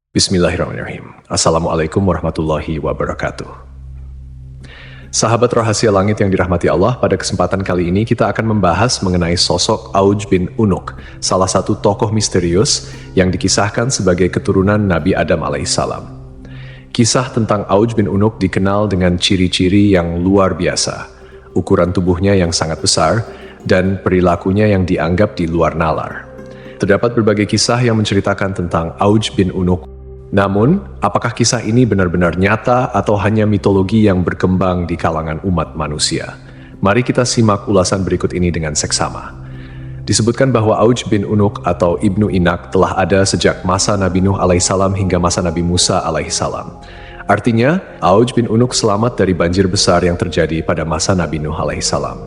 Bismillahirrahmanirrahim. Assalamualaikum warahmatullahi wabarakatuh. Sahabat rahasia langit yang dirahmati Allah, pada kesempatan kali ini kita akan membahas mengenai sosok Auj bin Unuk, salah satu tokoh misterius yang dikisahkan sebagai keturunan Nabi Adam alaihissalam. Kisah tentang Auj bin Unuk dikenal dengan ciri-ciri yang luar biasa, ukuran tubuhnya yang sangat besar, dan perilakunya yang dianggap di luar nalar. Terdapat berbagai kisah yang menceritakan tentang Auj bin Unuk. Namun, apakah kisah ini benar-benar nyata atau hanya mitologi yang berkembang di kalangan umat manusia? Mari kita simak ulasan berikut ini dengan seksama. Disebutkan bahwa Auj bin Unuk atau Ibnu Inak telah ada sejak masa Nabi Nuh alaihissalam hingga masa Nabi Musa alaihissalam. Artinya, Auj bin Unuk selamat dari banjir besar yang terjadi pada masa Nabi Nuh alaihissalam.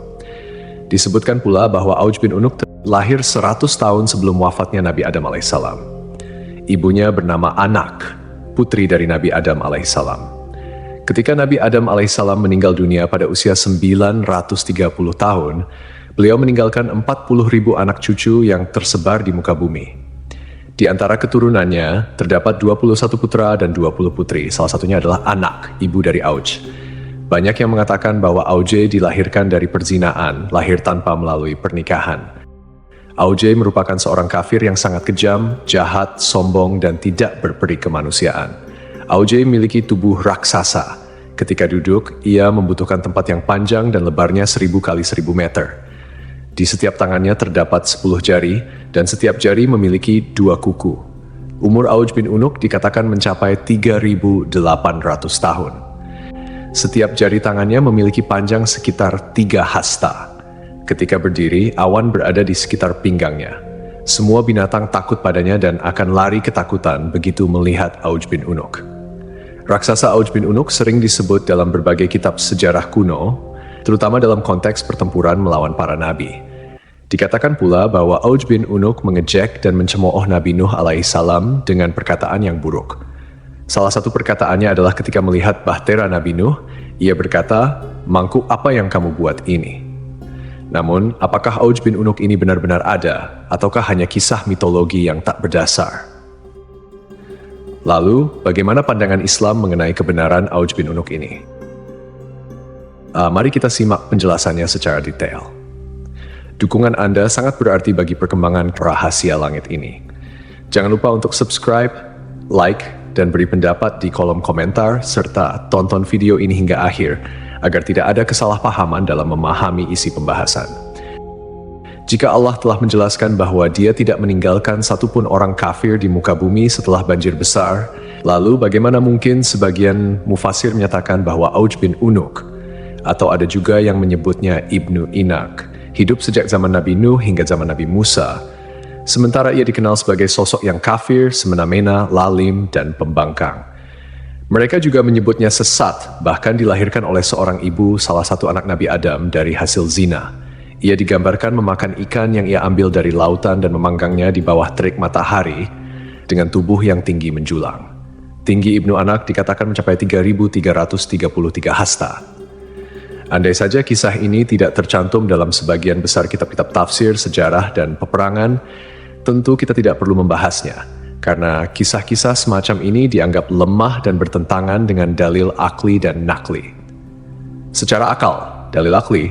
Disebutkan pula bahwa Auj bin Unuk lahir 100 tahun sebelum wafatnya Nabi Adam alaihissalam. Ibunya bernama Anak, putri dari Nabi Adam alaihissalam. Ketika Nabi Adam alaihissalam meninggal dunia pada usia 930 tahun, beliau meninggalkan 40.000 anak cucu yang tersebar di muka bumi. Di antara keturunannya, terdapat 21 putra dan 20 putri, salah satunya adalah Anak, ibu dari Auj. Banyak yang mengatakan bahwa Auj dilahirkan dari perzinaan, lahir tanpa melalui pernikahan. Auj merupakan seorang kafir yang sangat kejam, jahat, sombong, dan tidak berperi kemanusiaan. Auj memiliki tubuh raksasa. Ketika duduk, ia membutuhkan tempat yang panjang dan lebarnya 1000 kali 1000 meter. Di setiap tangannya terdapat 10 jari, dan setiap jari memiliki 2 kuku. Umur Auj bin Unuk dikatakan mencapai 3.800 tahun. Setiap jari tangannya memiliki panjang sekitar 3 hasta. Ketika berdiri, awan berada di sekitar pinggangnya. Semua binatang takut padanya dan akan lari ketakutan begitu melihat Auj bin Unuk. Raksasa Auj bin Unuk sering disebut dalam berbagai kitab sejarah kuno, terutama dalam konteks pertempuran melawan para nabi. Dikatakan pula bahwa Auj bin Unuk mengejek dan mencemooh Nabi Nuh alaihissalam dengan perkataan yang buruk. Salah satu perkataannya adalah ketika melihat bahtera Nabi Nuh, ia berkata, "Mangkuk apa yang kamu buat ini?" Namun, apakah Auj bin Unuk ini benar-benar ada, ataukah hanya kisah mitologi yang tak berdasar? Lalu, bagaimana pandangan Islam mengenai kebenaran Auj bin Unuk ini? Mari kita simak penjelasannya secara detail. Dukungan Anda sangat berarti bagi perkembangan rahasia langit ini. Jangan lupa untuk subscribe, like, dan beri pendapat di kolom komentar, serta tonton video ini hingga akhir, agar tidak ada kesalahpahaman dalam memahami isi pembahasan. Jika Allah telah menjelaskan bahwa Dia tidak meninggalkan satupun orang kafir di muka bumi setelah banjir besar, lalu bagaimana mungkin sebagian mufasir menyatakan bahwa Auj bin Unuk, atau ada juga yang menyebutnya Ibnu Inak, hidup sejak zaman Nabi Nuh hingga zaman Nabi Musa, sementara ia dikenal sebagai sosok yang kafir, semena-mena, lalim, dan pembangkang. Mereka juga menyebutnya sesat, bahkan dilahirkan oleh seorang ibu salah satu anak Nabi Adam dari hasil zina. Ia digambarkan memakan ikan yang ia ambil dari lautan dan memanggangnya di bawah terik matahari dengan tubuh yang tinggi menjulang. Tinggi Ibnu Anak dikatakan mencapai 3.333 hasta. Andai saja kisah ini tidak tercantum dalam sebagian besar kitab-kitab tafsir, sejarah, dan peperangan, tentu kita tidak perlu membahasnya. Karena kisah-kisah semacam ini dianggap lemah dan bertentangan dengan dalil akli dan nakli. Secara akal, dalil akli,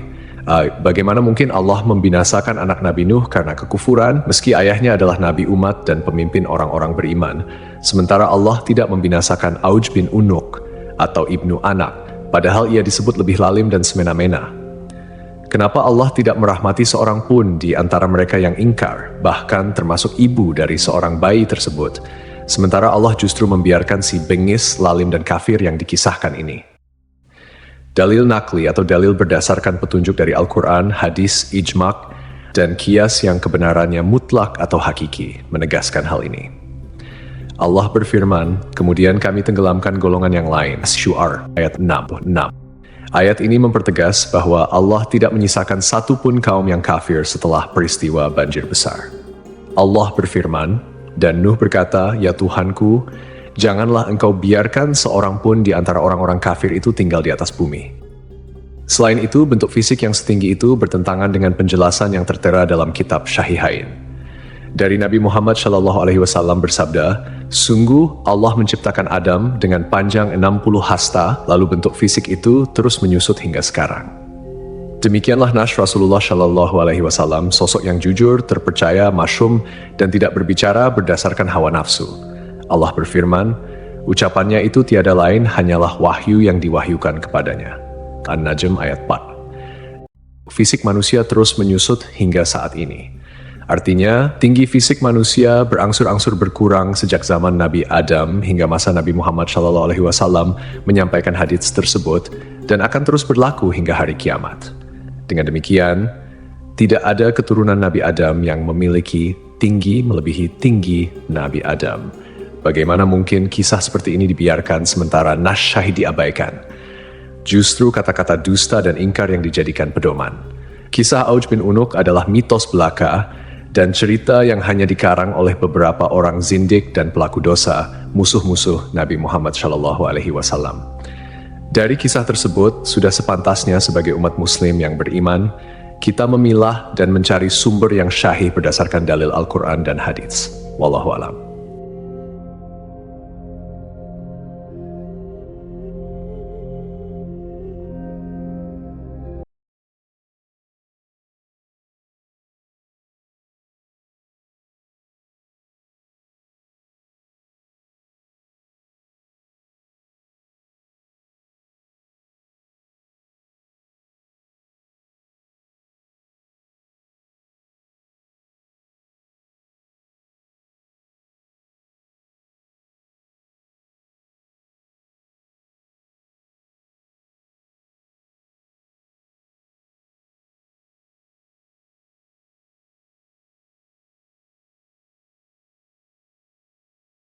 bagaimana mungkin Allah membinasakan anak Nabi Nuh karena kekufuran, meski ayahnya adalah nabi umat dan pemimpin orang-orang beriman, sementara Allah tidak membinasakan Auj bin Unuk atau Ibnu Anak, padahal ia disebut lebih lalim dan semena-mena. Kenapa Allah tidak merahmati seorang pun di antara mereka yang ingkar, bahkan termasuk ibu dari seorang bayi tersebut, sementara Allah justru membiarkan si bengis, lalim, dan kafir yang dikisahkan ini? Dalil nakli atau dalil berdasarkan petunjuk dari Al-Quran, hadis, ijma', dan qiyas yang kebenarannya mutlak atau hakiki, menegaskan hal ini. Allah berfirman, kemudian kami tenggelamkan golongan yang lain. Syu'ar, ayat 66. Ayat ini mempertegas bahwa Allah tidak menyisakan satupun kaum yang kafir setelah peristiwa banjir besar. Allah berfirman, dan Nuh berkata, "Ya Tuhanku, janganlah engkau biarkan seorang pun di antara orang-orang kafir itu tinggal di atas bumi." Selain itu, bentuk fisik yang setinggi itu bertentangan dengan penjelasan yang tertera dalam kitab Syahihain. Dari Nabi Muhammad SAW bersabda, sungguh Allah menciptakan Adam dengan panjang 60 hasta, lalu bentuk fisik itu terus menyusut hingga sekarang. Demikianlah Nash Rasulullah SAW, sosok yang jujur, terpercaya, masyhum, dan tidak berbicara berdasarkan hawa nafsu. Allah berfirman, ucapannya itu tiada lain hanyalah wahyu yang diwahyukan kepadanya. An-Najm ayat 4. Fisik manusia terus menyusut hingga saat ini. Artinya, tinggi fisik manusia berangsur-angsur berkurang sejak zaman Nabi Adam hingga masa Nabi Muhammad SAW menyampaikan hadits tersebut dan akan terus berlaku hingga hari kiamat. Dengan demikian, tidak ada keturunan Nabi Adam yang memiliki tinggi melebihi tinggi Nabi Adam. Bagaimana mungkin kisah seperti ini dibiarkan sementara Nash Syahid diabaikan? Justru kata-kata dusta dan ingkar yang dijadikan pedoman. Kisah Auj bin Unuk adalah mitos belaka dan cerita yang hanya dikarang oleh beberapa orang zindik dan pelaku dosa, musuh-musuh Nabi Muhammad SAW. Dari kisah tersebut, sudah sepantasnya sebagai umat muslim yang beriman, kita memilah dan mencari sumber yang syahih berdasarkan dalil Al-Quran dan hadits. Wallahu a'lam.